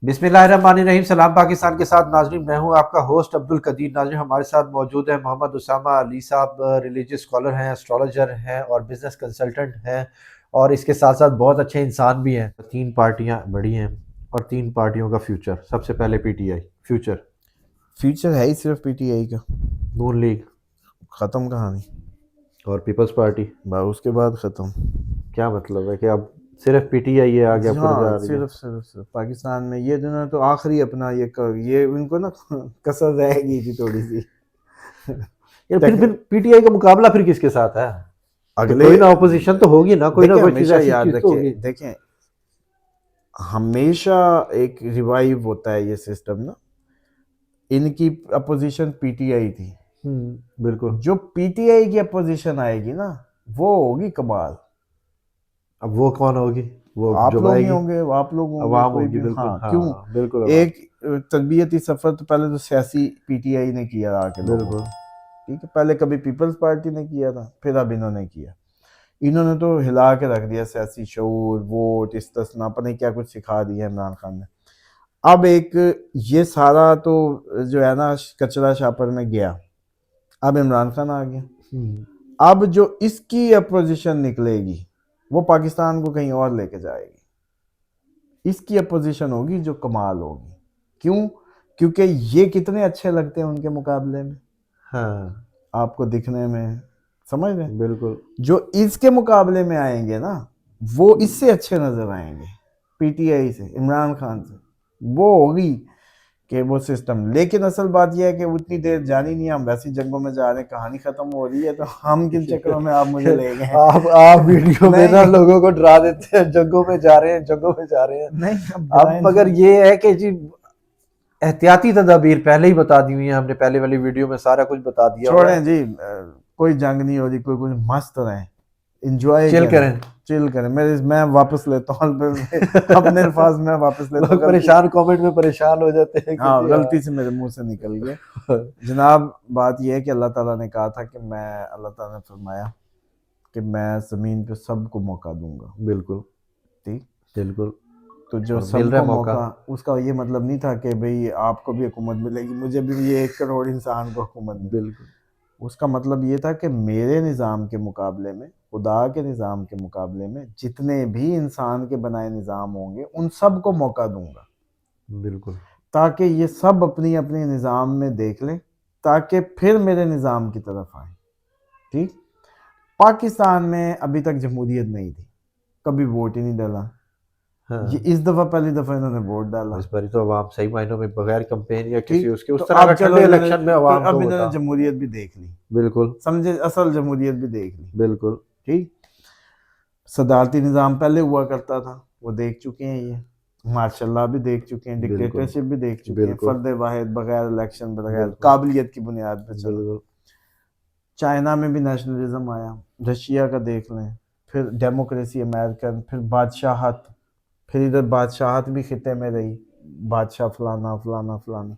بسم اللہ الرحمن الرحیم. سلام پاکستان کے ساتھ ناظرین، میں ہوں آپ کا ہوسٹ عبد القدیر. ناظرین ہمارے ساتھ موجود ہیں محمد اسامہ علی صاحب، ریلیجیس اسکالر ہیں، اسٹرالوجر ہیں اور بزنس کنسلٹنٹ ہیں، اور اس کے ساتھ ساتھ بہت اچھے انسان بھی ہیں. 3 پارٹیاں بڑی ہیں اور 3 پارٹیوں کا فیوچر. سب سے پہلے پی ٹی آئی فیوچر ہے ہی صرف پی ٹی آئی کا، نون لیگ ختم کہانی. اور پیپلز پارٹی. اس کے بعد ختم. کیا مطلب ہے کہ اب صرف پی ٹی آئی آگے اوپر ہاں، جا رہی ہے؟ صرف پاکستان میں یہ جو ہے تو آخری اپنا یہ ان کو نا کسر رہ گئی تھی تھوڑی سی. یا پھر پی ٹی آئی کا مقابلہ پھر کس کے ساتھ ہے؟ اگلے کوئی نہ اپوزیشن تو ہوگی نا، کوئی نہ دیکھیں، کوئی چیز ہمیشہ ایسی یاد چیز تو ہوگی. دیکھیں ہمیشہ ایک ریوائیو ہوتا ہے یہ سسٹم نا. ان کی اپوزیشن پی ٹی آئی تھی، بالکل. جو پی ٹی آئی کی اپوزیشن آئے گی نا وہ ہوگی کمال. اب وہ کون ہوگی؟ وہ آپ جو لوگ آئے ہی گی ہوں گے، آپ لوگ ہوں گے، عوام کوئی ہوگی. بھی. بالکل. ہاں، کیوں؟ ہاں بالکل عوام. ایک تربیتی سفر تو پہلے تو سیاسی پی ٹی آئی نے کیا آ کے لوگوں بالکل. کو، ٹھیک ہے. پہلے کبھی پیپلز پارٹی نے کیا تھا، پھر اب انہوں نے کیا. انہوں نے تو ہلا کے رکھ دیا سیاسی شعور، ووٹ، استثنا، پتہ نہیں کیا کچھ سکھا دیا عمران خان نے. اب ایک یہ سارا تو جو ہے نا کچرا شاپر میں گیا، اب عمران خان آ گیا. اب جو اس کی اپوزیشن نکلے گی وہ پاکستان کو کہیں اور لے کے جائے گی. اس کی اپوزیشن ہوگی جو کمال ہوگی. کیوں؟ کیونکہ یہ کتنے اچھے لگتے ہیں ان کے مقابلے میں، ہاں آپ کو دکھنے میں، سمجھ رہے ہیں؟ بالکل. جو اس کے مقابلے میں آئیں گے نا وہ اس سے اچھے نظر آئیں گے، پی ٹی آئی سے، عمران خان سے. وہ ہوگی کہ وہ سسٹم. لیکن اصل بات یہ ہے کہ اتنی دیر جانی نہیں ہے، ہم ویسی جنگوں میں جا رہے ہیں، کہانی ختم ہو رہی ہے، تو ہم کن چکروں میں آپ مجھے لے گئے ہیں؟ آپ ویڈیو میں نا نہیں لوگوں کو ڈرا دیتے ہیں، جنگوں میں جا رہے ہیں، جنگوں میں جا رہے ہیں. نہیں، اب اب مگر یہ ہے کہ جی احتیاطی تدابیر پہلے ہی بتا دی ہوئی ہیں ہم نے، پہلے والی ویڈیو میں سارا کچھ بتا دیا ہوا چھوڑیں ہے. جی، کوئی جنگ نہیں ہو رہی، کوئی کچھ مست رہیں، انجوائے چل کریں، کریں. چل کریں. میں واپس لیتا ہوں اپنے الفاظ میں واپس لیتا ہوں. لوگ پریشان کامنٹ میں پریشان ہو جاتے ہیں کہ ہاں، جی غلطی سے میرے منہ سے نکل گیا. جناب بات یہ ہے کہ اللہ تعالیٰ نے کہا تھا کہ اللہ تعالیٰ نے فرمایا کہ میں زمین پہ سب کو موقع دوں گا. بالکل. ٹھیک. بالکل. تو جو اور مل سب رہا کو موقع. اس کا یہ مطلب نہیں تھا کہ بھئی آپ کو بھی حکومت ملے گی، مجھے بھی یہ 1 کروڑ انسان کو حکومت ملے. بالکل. اس کا مطلب یہ تھا کہ میرے نظام کے مقابلے میں، خدا کے نظام کے مقابلے میں جتنے بھی انسان کے بنائے نظام ہوں گے ان سب کو موقع دوں گا، بالکل. تاکہ یہ سب اپنی اپنی نظام میں دیکھ لیں، تاکہ پھر میرے نظام کی طرف آئیں. ٹھیک. پاکستان میں ابھی تک جمہوریت نہیں تھی، کبھی ووٹ ہی نہیں ڈالا. یہ اس دفعہ پہلی دفعہ انہوں نے ووٹ ڈالا. اس باری تو عوام صحیح معنوں میں بغیر کمپین یا کسی ٹھیک. اس کے اس تو طرح کا اب چلو ٹھنڈے الیکشن میں عوام اب کو انہوں نے ہوتا. جمہوریت بھی دیکھ لی، بالکل. سمجھے، اصل جمہوریت بھی دیکھ لی. بالکل. ٹھیک. صدارتی نظام پہلے ہوا کرتا تھا، وہ دیکھ چکے ہیں، یہ ماشاء اللہ بھی دیکھ چکے ہیں، ڈکٹیٹرشپ بھی دیکھ چکے ہیں، فرد واحد بغیر الیکشن، بغیر قابلیت کی بنیاد پہ چلا. چائنا میں بھی نیشنلزم آیا، رشیا کا دیکھ لیں، پھر ڈیموکریسی امریکن، پھر بادشاہت، پھر ادھر بادشاہت بھی خطے میں رہی، بادشاہ فلانا فلانا فلانا.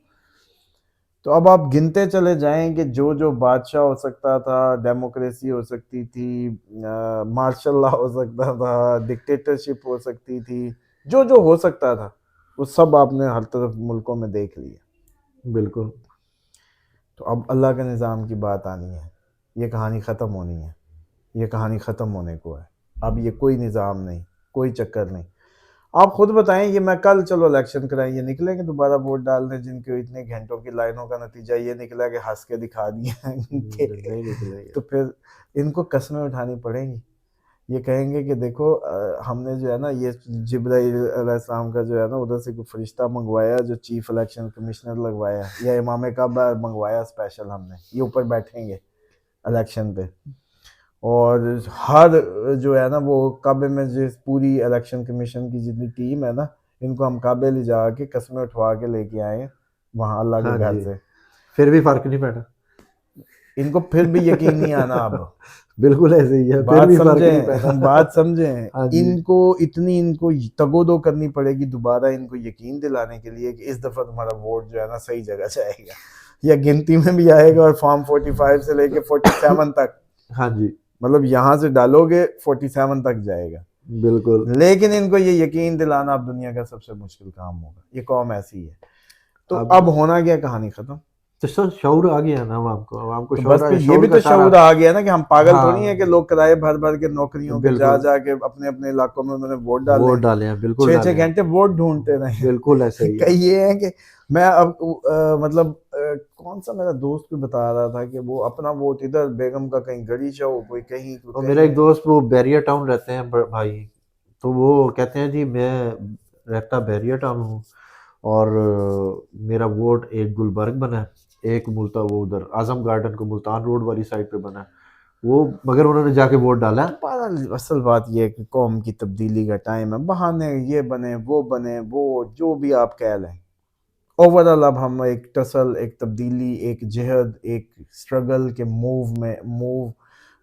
تو اب آپ گنتے چلے جائیں کہ جو جو بادشاہ ہو سکتا تھا، ڈیموکریسی ہو سکتی تھی، مارشل لا ہو سکتا تھا، ڈکٹیٹرشپ ہو سکتی تھی، جو جو ہو سکتا تھا وہ سب آپ نے ہر طرف ملکوں میں دیکھ لیا. بالکل. تو اب اللہ کے نظام کی بات آنی ہے، یہ کہانی ختم ہونی ہے، یہ کہانی ختم ہونے کو ہے. اب یہ کوئی نظام نہیں، کوئی چکر نہیں. آپ خود بتائیں، یہ میں کل چلو الیکشن کرائیں، یہ نکلیں گے دوبارہ ووٹ ڈالنے جن کے اتنے گھنٹوں کی لائنوں کا نتیجہ یہ نکلا کہ ہنس کے دکھا دیا. تو پھر ان کو قسمیں اٹھانی پڑیں گی. یہ کہیں گے کہ دیکھو ہم نے جو ہے نا یہ جبرائیل علیہ السلام کا جو ہے نا ادھر سے کوئی فرشتہ منگوایا جو چیف الیکشن کمشنر لگوایا، یا امام کعبہ منگوایا اسپیشل ہم نے، یہ اوپر بیٹھیں گے الیکشن پہ، اور ہر جو ہے نا وہ کعبے میں جس پوری الیکشن کمیشن کی جتنی ٹیم ہے نا، ان کو ہم کعبے لے جا کے قسمیں اٹھوا کے لے کے آئے وہاں اللہ کے گھر سے. پھر بھی فرق نہیں پڑا، ان کو پھر بھی یقین نہیں آنا. اب بالکل ایسے ہی ہے، پھر بات بھی فرق نہیں سمجھیں، پڑا. بات سمجھیں. ان کو اتنی ان کو تگ و دو کرنی پڑے گی دوبارہ ان کو یقین دلانے کے لیے کہ اس دفعہ تمہارا ووٹ جو ہے نا صحیح جگہ جائے گا، یا گنتی میں بھی آئے گا، اور فارم 45 سے لے کے 47 تک، ہاں جی. مطلب یہاں سے ڈالو گے 47 تک جائے گا. بالکل. لیکن ان کو یہ یقین دلانا اب دنیا کا سب سے مشکل کام ہوگا. یہ قوم ایسی ہے. تو اب ہونا کیا, کہانی ختم. تو سر شعور آ گیا نا عوام کو تو شعور بس آیا. پھر یہ بھی تو شعور آ گیا نا کہ ہم پاگل تھوڑی ہیں کہ لوگ کرائے بھر بھر کے نوکریوں کے جا جا کے اپنے اپنے علاقوں میں انہوں نے ووٹ ڈالے ہیں, بالکل 6-6 گھنٹے ووٹ ڈھونڈتے رہے. بالکل ایسا ہی کئی یہ ہے کہ میں اب مطلب کون سا میرا دوست بھی بتا رہا تھا کہ وہ اپنا ووٹ ادھر بیگم کا کہیں گڑی ہو, کوئی کہیں. میرا ایک دوست وہ بیریا ٹاؤن رہتے ہیں بھائی, تو وہ کہتے ہیں جی میں رہتا بیریا ٹاؤن ہوں اور میرا ووٹ ایک گلبرگ بنا ہے, ایک وہ ادھر اعظم گارڈن کو ملتان روڈ والی سائڈ پہ بنا ہے وہ, مگر انہوں نے جا کے ووٹ ڈالا. اصل بات یہ ہے کہ قوم کی تبدیلی کا ٹائم ہے. بہانے یہ بنے وہ جو بھی آپ کہہ لیں, اوورال اب ہم ایک ٹسل, ایک تبدیلی, ایک جہد, ایک اسٹرگل کے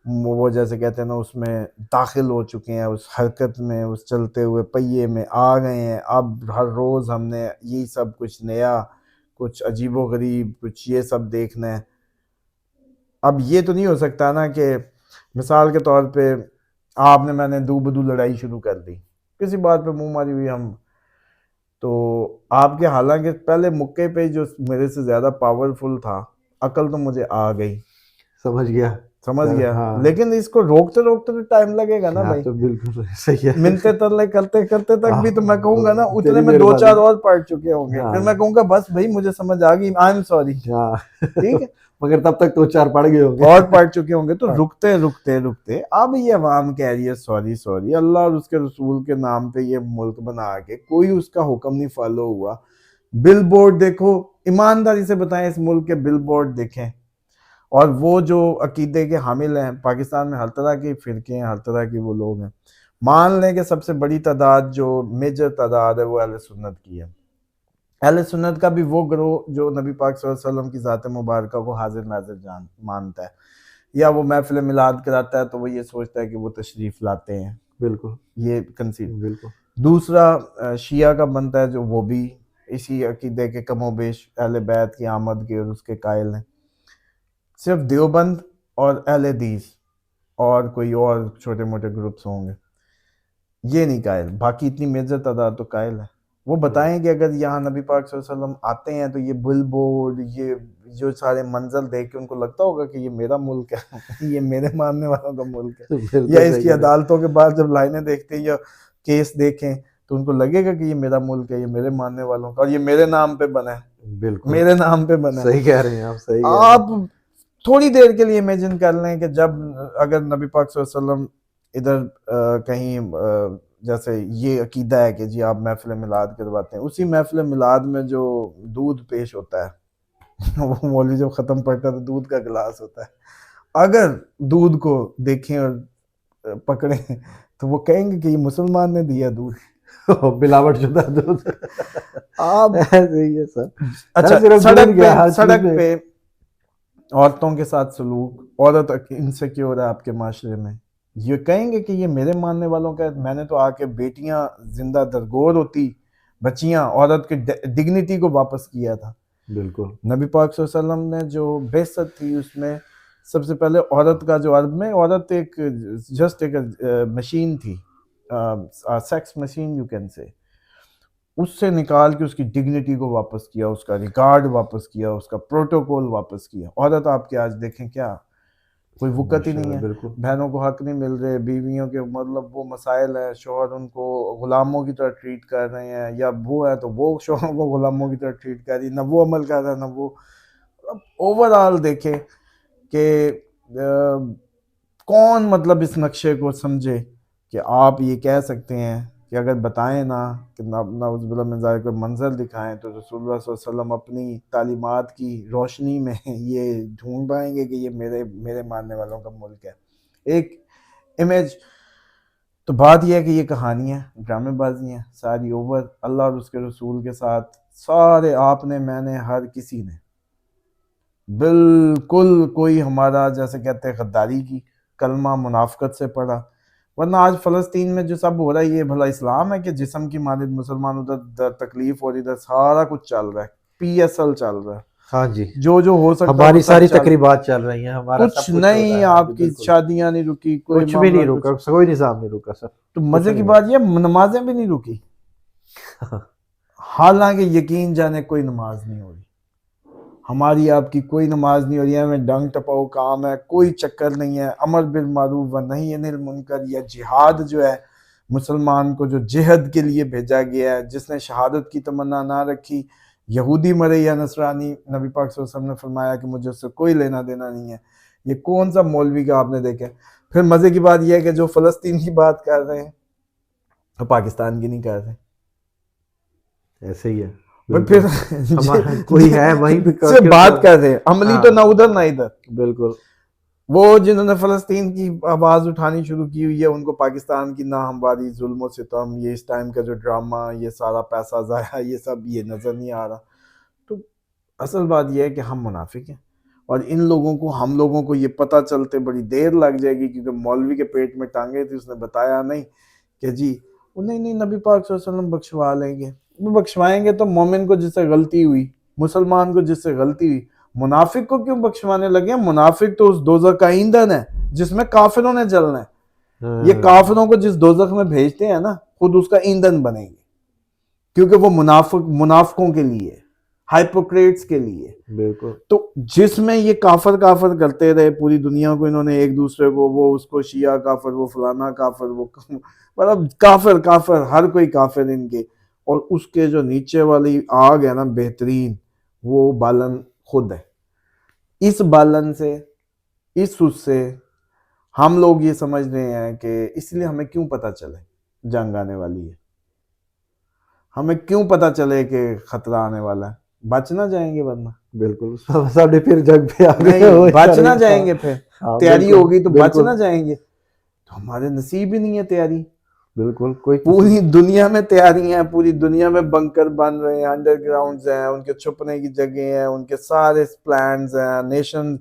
وہ جیسے کہتے ہیں نا اس میں داخل ہو چکے ہیں, اس حرکت میں, اس چلتے ہوئے پہیے میں آ گئے ہیں. اب ہر روز ہم نے یہی سب کچھ نیا, کچھ عجیب و غریب, کچھ یہ سب دیکھنا ہے. اب یہ تو نہیں ہو سکتا نا کہ مثال کے طور پہ آپ نے میں نے دو بدو لڑائی شروع کر دی, کسی بات پہ منہ ماری ہوئی ہم, تو آپ کے حالانکہ پہلے موقع پہ جو میرے سے زیادہ پاورفل تھا, عقل تو مجھے آ گئی, سمجھ گیا, لیکن اس کو روکتے روکتے تو ٹائم لگے گا نا بھائی. تو بالکل صحیح ہے, منتے ترلے کرتے کرتے تک بھی تو میں کہوں گا نا اتنے میں 2-4 اور پڑھ چکے ہوں گے, پھر میں کہوں گا بس بھائی مجھے سمجھ آ گئی, آئی ایم سوری, ٹھیک ہے, مگر تب تک 2-4 پڑھ گئے ہوں گے اور پڑھ چکے ہوں گے. تو رکتے رکتے رکتے اب یہ عوام کہہ رہی ہے سوری, اللہ اور اس کے رسول کے نام پہ یہ ملک بنا کے کوئی اس کا حکم نہیں فالو ہوا. بل بورڈ دیکھو, ایمانداری سے بتائیں, اس ملک کے بل بورڈ دیکھیں, اور وہ جو عقیدے کے حامل ہیں, پاکستان میں ہر طرح کے فرقے ہیں, ہر طرح کے وہ لوگ ہیں. مان لیں کہ سب سے بڑی تعداد جو میجر تعداد ہے وہ اہل سنت کی ہے. اہل سنت کا بھی وہ گروہ جو نبی پاک صلی اللہ علیہ وسلم کی ذات مبارکہ کو حاضر ناظر مانتا ہے, یا وہ محفل میلاد کراتا ہے تو وہ یہ سوچتا ہے کہ وہ تشریف لاتے ہیں. بالکل یہ کنسیڈ. بالکل. دوسرا شیعہ کا بنتا ہے جو وہ بھی اسی عقیدے کے کم و بیش اہل بیت کی آمد کے اور اس کے قائل ہیں. صرف دیوبند اور اہل حدیث اور کوئی اور چھوٹے موٹے گروپس ہوں گے یہ نہیں قائل, باقی اتنی میجر تعداد تو قائل ہے. وہ بتائیں کہ اگر یہاں نبی پاک صلی اللہ علیہ وسلم آتے ہیں تو یہ بل بورڈ, یہ جو سارے منظر دیکھ کے ان کو لگتا ہوگا کہ یہ میرا ملک ہے, یہ میرے ماننے والوں کا ملک ہے, یا اس کی عدالتوں کے بعد جب لائنیں دیکھتے ہیں یا کیس دیکھیں تو ان کو لگے گا کہ یہ میرا ملک ہے, یہ میرے ماننے والوں کا, اور یہ میرے نام پہ بنا ہے. بالکل میرے نام پہ بنا ہے. صحیح کہہ رہے ہیں آپ, صحیح. آپ تھوڑی دیر کے لیے امیجن کر لیں کہ جب اگر نبی پاک صلی اللہ علیہ وسلم ادھر کہیں جیسے یہ عقیدہ ہے کہ جی آپ محفل میلاد کرواتے ہیں, اسی محفل میلاد میں جو دودھ پیش ہوتا ہے وہ مولوی جب ختم پڑتا ہے تو دودھ کا گلاس ہوتا ہے, اگر دودھ کو دیکھیں اور پکڑیں تو وہ کہیں گے کہ یہ مسلمان نے دیا دودھ, ملاوٹ شدہ دودھ. آپ صحیح ہے سر. اچھا, سڑک پہ عورتوں کے ساتھ سلوک, عورت انسیکیور ہے آپ کے معاشرے میں, یہ کہیں گے کہ یہ میرے ماننے والوں کا ہے. میں نے تو آ کے بیٹیاں زندہ درگور ہوتی, بچیاں, عورت کی ڈگنیٹی کو واپس کیا تھا. بالکل. نبی پاک صلی اللہ علیہ وسلم نے جو بعثت تھی اس میں سب سے پہلے عورت کا, جو عرب میں عورت ایک جسٹ ایک مشین تھی, sex machine you can say, اس سے نکال کے اس کی ڈگنیٹی کو واپس کیا, اس کا ریکارڈ واپس کیا, اس کا پروٹوکول واپس کیا. عورت آپ کے آج دیکھیں کیا کوئی وقت ہی نہیں ہے, بہنوں کو حق نہیں مل رہے, بیویوں کے مطلب وہ مسائل ہیں, شوہر ان کو غلاموں کی طرح ٹریٹ کر رہے ہیں, یا وہ ہے تو وہ شوہروں کو غلاموں کی طرح ٹریٹ کر رہی, نہ وہ عمل کر رہا ہے نہ وہ. اوورآل دیکھیں کہ کون مطلب اس نقشے کو سمجھے کہ آپ یہ کہہ سکتے ہیں کہ اگر بتائیں نا کہ نعوذ باللہ من ذالک کوئی منظر دکھائیں تو رسول اللہ صلی اللہ علیہ وسلم اپنی تعلیمات کی روشنی میں یہ ڈھونڈ پائیں گے کہ یہ میرے ماننے والوں کا ملک ہے, ایک امیج. تو بات یہ ہے کہ یہ کہانی ہے, ڈرامے بازی ہیں ساری اوور. اللہ اور اس کے رسول کے ساتھ سارے, آپ نے, میں نے, ہر کسی نے بالکل کوئی ہمارا جیسے کہتے ہیں غداری کی کلمہ منافقت سے پڑھا. ورنہ آج فلسطین میں جو سب ہو رہا ہے یہ بھلا اسلام ہے کہ جسم کی مانند مسلمان ادھر تکلیف ہو رہی, ادھر سارا کچھ چل رہا ہے, PSL چل رہا ہے. ہاں جی، جو ہو سکتا ہماری وہ سب ساری چل، تقریبات چل رہی ہیں، ہمارا کچھ سب کچھ نہیں، ہو رہا ہے، ہاں آپ جی کی بالکل، شادیاں نہیں رکی، کوئی کچھ بھی معاملہ نہیں کچھ. رکا، کوئی نظام نہیں رکا سر، تو کچھ مزے کی نہیں بات یہ نمازیں بھی نہیں رکی، رکا۔ حالانکہ یقین جانے کوئی نماز نہیں ہو رہی، ہماری آپ کی کوئی نماز نہیں ہو رہی ہے، ہمیں ڈنگ ٹپاؤ کام ہے، کوئی چکر نہیں ہے، امر بالمعروف و نہی عن المنکر یا جہاد جو ہے مسلمان کو جو جہاد کے لیے بھیجا گیا ہے، جس نے شہادت کی تمنا نہ رکھی، یہودی مرے یا نصرانی، نبی پاک صلی اللہ علیہ وسلم نے فرمایا کہ مجھے اس سے کوئی لینا دینا نہیں ہے. یہ کون سا مولوی کا آپ نے دیکھا؟ پھر مزے کی بات یہ ہے کہ جو فلسطین کی بات کر رہے ہیں وہ پاکستان کی نہیں کر رہے. ایسے ہی ہے پھر بالکل، ہمارا کوئی ہے وہیں پہ سے بات کر رہے ہیں، عملی ہاں تو نہ ادھر نہ ادھر. بالکل، وہ جنہوں نے فلسطین کی آواز اٹھانی شروع کی ہوئی ہے ان کو پاکستان کی ناہمواری، ظلم و ستم، یہ اس ٹائم کا جو ڈرامہ، یہ سارا پیسہ ضائع، یہ سب یہ نظر نہیں آ رہا. تو اصل بات یہ ہے کہ ہم منافق ہیں، اور ان لوگوں کو، ہم لوگوں کو یہ پتہ چلتے بڑی دیر لگ جائے گی، کیونکہ مولوی کے پیٹ میں ٹانگیں تھی، اس نے بتایا نہیں کہ جی نہیں نبی پاک صلی اللہ علیہ وسلم بخشوا لیں گے. وہ بخشوائیں گے تو مومن کو جس سے غلطی ہوئی، مسلمان کو جس سے غلطی ہوئی، منافق کو کیوں بخشوانے لگے ہیں؟ منافق تو اس دوزخ کا ایندھن ہے جس میں کافروں نے جلنا ہے. یہ کافروں کو جس دوزخ میں بھیجتے ہیں نا، خود اس کا ایندھن بنیں گے، کیونکہ وہ منافقوں کے لیے، ہائپوکریٹس کے لیے. بالکل، تو جس میں یہ کافر کرتے رہے پوری دنیا کو، انہوں نے ایک دوسرے کو، وہ اس کو شیعہ کافر، وہ فلانا کافر، وہ مطلب کافر ہر کوئی کافر ان کے. اور اس کے جو نیچے والی آگ ہے نا بہترین، وہ بالن خود ہے. اس بالن سے، اس سوس سے ہم لوگ یہ سمجھ رہے ہیں کہ اس لیے ہمیں کیوں پتہ چلے جنگ آنے والی ہے، ہمیں کیوں پتہ چلے کہ خطرہ آنے والا ہے؟ بچ نہ جائیں گے ورنہ. بالکل سب نے پھر جنگ پہ آگے نہیں بچ نہ جائیں گے، پھر تیاری ہوگی تو بچ نہ جائیں گے. تو ہمارے نصیب ہی نہیں ہے تیاری. بالکل، کوئی پوری دنیا میں تیاری ہیں، پوری دنیا میں بنکر بن رہے ہیں، انڈر گراؤنڈز ہیں، ان کے چھپنے کی جگہیں ہیں، ان کے سارے پلانز ہیں. نیشن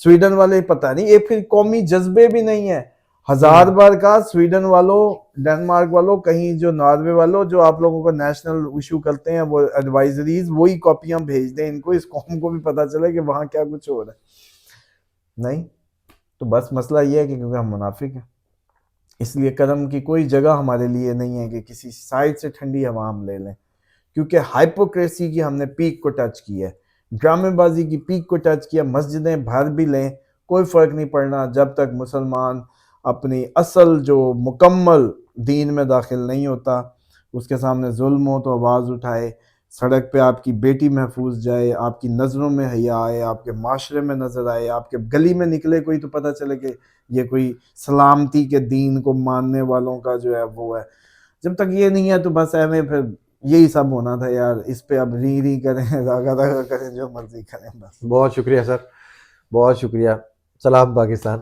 سویڈن والے پتہ نہیں، یہ پھر قومی جذبے بھی نہیں ہے. 1000 بار کا سویڈن والوں، ڈنمارک والوں، کہیں جو ناروے والوں جو آپ لوگوں کو نیشنل ایشو کرتے ہیں وہ ایڈوائزریز، وہی کاپیاں بھیج دیں ان کو، اس قوم کو بھی پتہ چلے کہ وہاں کیا کچھ ہو رہا ہے. نہیں تو بس مسئلہ یہ ہے کہ کیونکہ ہم منافق ہیں، اس لیے کرم کی کوئی جگہ ہمارے لیے نہیں ہے کہ کسی سائڈ سے ٹھنڈی ہوا ہم لے لیں، کیونکہ ہائپوکریسی کی ہم نے پیک کو ٹچ کی ہے، ڈرامے بازی کی پیک کو ٹچ کیا. مسجدیں بھر بھی لیں کوئی فرق نہیں پڑنا جب تک مسلمان اپنی اصل جو مکمل دین میں داخل نہیں ہوتا. اس کے سامنے ظلم ہو تو آواز اٹھائے، سڑک پہ آپ کی بیٹی محفوظ جائے، آپ کی نظروں میں حیا آئے، آپ کے معاشرے میں نظر آئے، آپ کے گلی میں نکلے کوئی تو پتہ چلے کہ یہ کوئی سلامتی کے دین کو ماننے والوں کا جو ہے وہ ہے. جب تک یہ نہیں ہے تو بس ایویں پھر یہی سب ہونا تھا یار. اس پہ اب ری کریں، داغا کریں، جو مرضی کریں. بس بہت شکریہ سر، بہت شکریہ. سلام پاکستان.